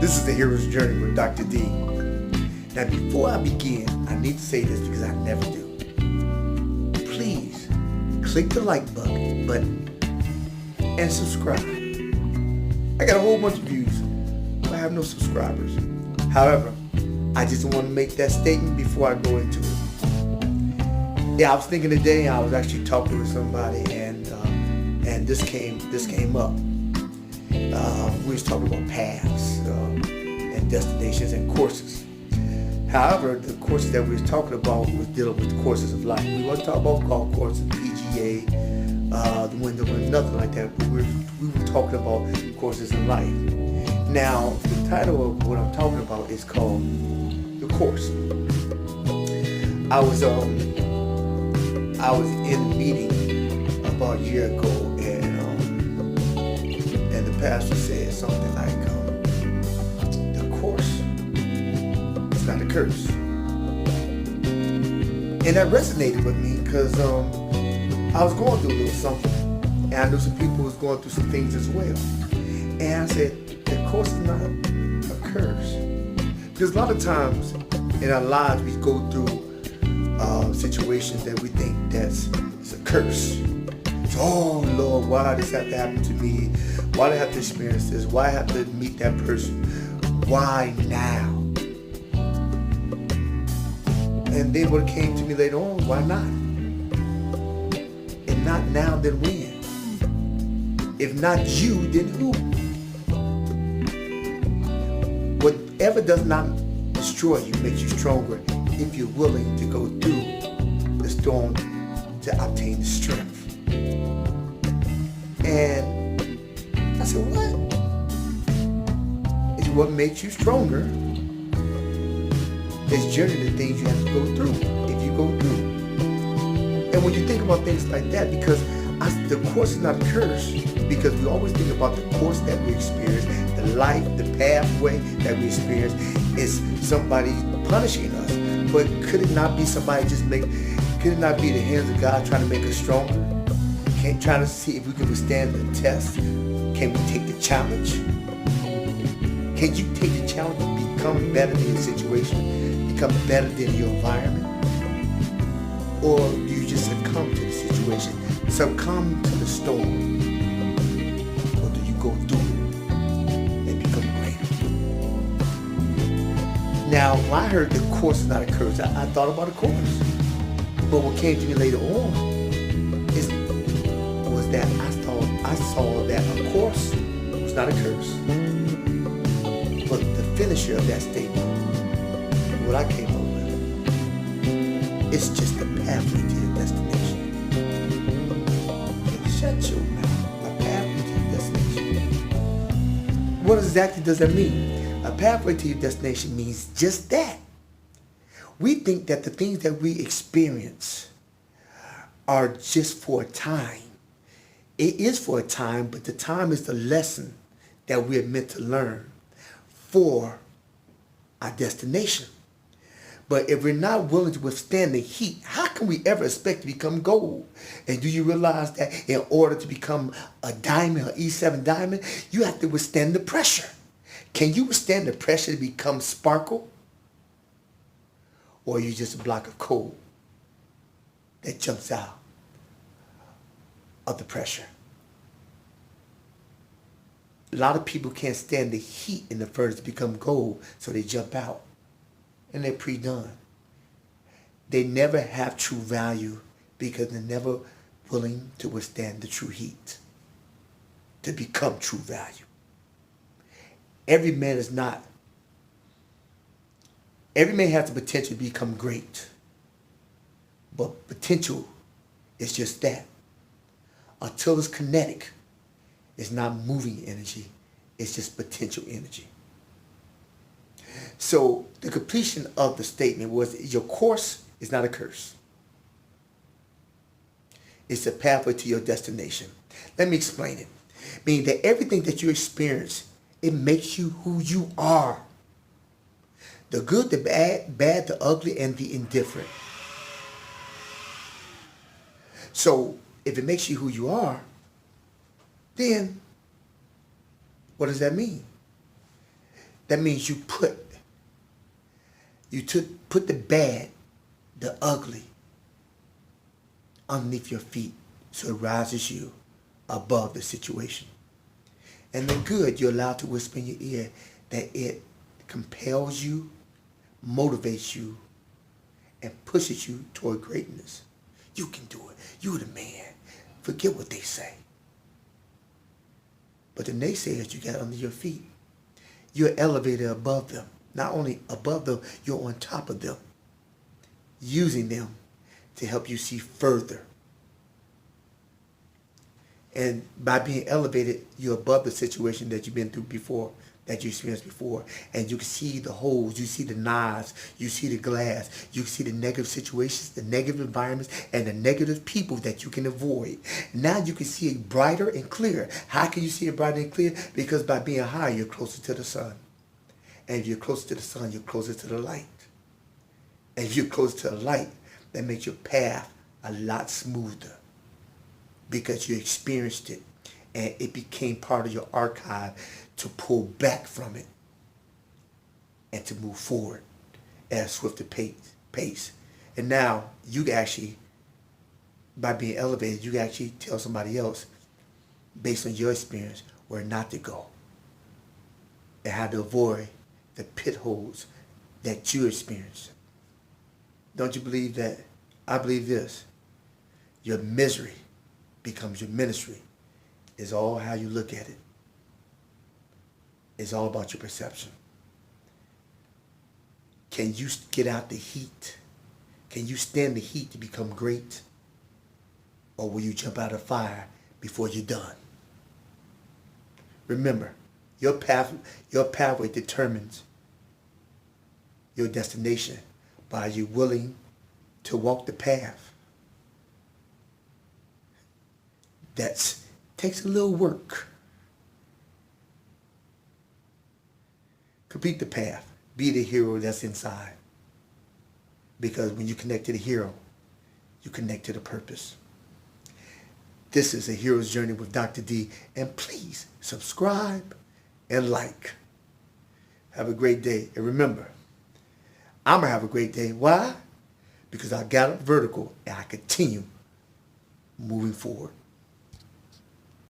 This is the Hero's Journey with Dr. D. Now, before I begin, I need to say this because I never do. Please click the like button and subscribe. I got a whole bunch of views, but I have no subscribers. However, I just want to make that statement before I go into it. Yeah, I was thinking today, I was actually talking with somebody, and this came up. We was talking about paths and destinations and courses. However, the courses that we was talking about was dealing with the courses of life. We wasn't talking about golf courses, PGA, the window, or nothing like that. But we were talking about courses in life. Now, the title of what I'm talking about is called The Course. I was in a meeting about a year ago, and the pastor said something like, the course is not a curse. And that resonated with me because I was going through a little something, and I knew some people was going through some things as well. And I said, the course is not a curse. Because a lot of times in our lives we go through situations that we think it's a curse. So, oh Lord, why does this have to happen to me? Why do I have to experience this? Why I have to meet that person? Why now? And then what came to me later on, why not? If not now, then when? If not you, then who? Whatever does not destroy you makes you stronger if you're willing to go through the storm to obtain the strength. And I said, what? It's what makes you stronger. This journey, the things you have to go through, if you go through. And when you think about things like that, because the course is not a curse, because we always think about the course that we experience, the life, the pathway that we experience is somebody punishing us. But could it not be somebody could it not be the hands of God trying to make us stronger? Trying to see if we can withstand the test? Can we take the challenge? Can you take the challenge to become better than your situation? Become better than your environment? Or do you just succumb to the situation? Succumb to the storm? Or do you go through it and become greater? Now, when I heard the course is not a curse, I thought about a course. But what came to me later on was that I saw that a course was not a curse. But the finisher of that statement, what I came up with, it's just a pathway to your destination. Shut your mouth. A pathway to your destination. What exactly does that mean? A pathway to your destination means just that. We think that the things that we experience are just for a time. It is for a time, but the time is the lesson that we are meant to learn for our destination. But if we're not willing to withstand the heat, how can we ever expect to become gold? And do you realize that in order to become a diamond, an E7 diamond, you have to withstand the pressure? Can you withstand the pressure to become sparkle? Or are you just a block of coal that jumps out of the pressure? A lot of people can't stand the heat in the furnace to become gold, so they jump out. And they're pre-done. They never have true value because they're never willing to withstand the true heat to become true value. Every man has the potential to become great. But potential is just that. Until it's kinetic, it's not moving energy, it's just potential energy. So the completion of the statement was your course is not a curse. It's a pathway to your destination. Let me explain it. Meaning that everything that you experience, it makes you who you are. The good, the bad, the ugly, and the indifferent. So if it makes you who you are, then what does that mean? That means put the bad, the ugly, underneath your feet so it rises you above the situation. And the good, you're allowed to whisper in your ear that it compels you, motivates you, and pushes you toward greatness. You can do it. You're the man. Forget what they say. But the naysayers you got under your feet, you're elevated above them. Not only above them, you're on top of them, using them to help you see further. And by being elevated, you're above the situation that you've been through before, that you experienced before. And you can see the holes, you see the knives, you see the glass, you see the negative situations, the negative environments, and the negative people that you can avoid. Now you can see it brighter and clearer. How can you see it brighter and clear? Because by being higher, you're closer to the sun. And if you're closer to the sun, you're closer to the light. And if you're closer to the light, that makes your path a lot smoother, because you experienced it and it became part of your archive to pull back from it and to move forward at a swifter pace. And now you actually, by being elevated, you can actually tell somebody else, based on your experience, where not to go and how to avoid the pit holes that you experienced. Don't you believe that? I believe this. Your misery becomes your ministry. It's all how you look at it. It's all about your perception. Can you get out the heat? Can you stand the heat to become great? Or will you jump out of fire before you're done? Remember, your pathway determines your destination. By you willing to walk the path. That takes a little work. Complete the path. Be the hero that's inside. Because when you connect to the hero, you connect to the purpose. This is A Hero's Journey with Dr. D. And please subscribe and like. Have a great day. And remember, I'm going to have a great day. Why? Because I got up vertical and I continue moving forward.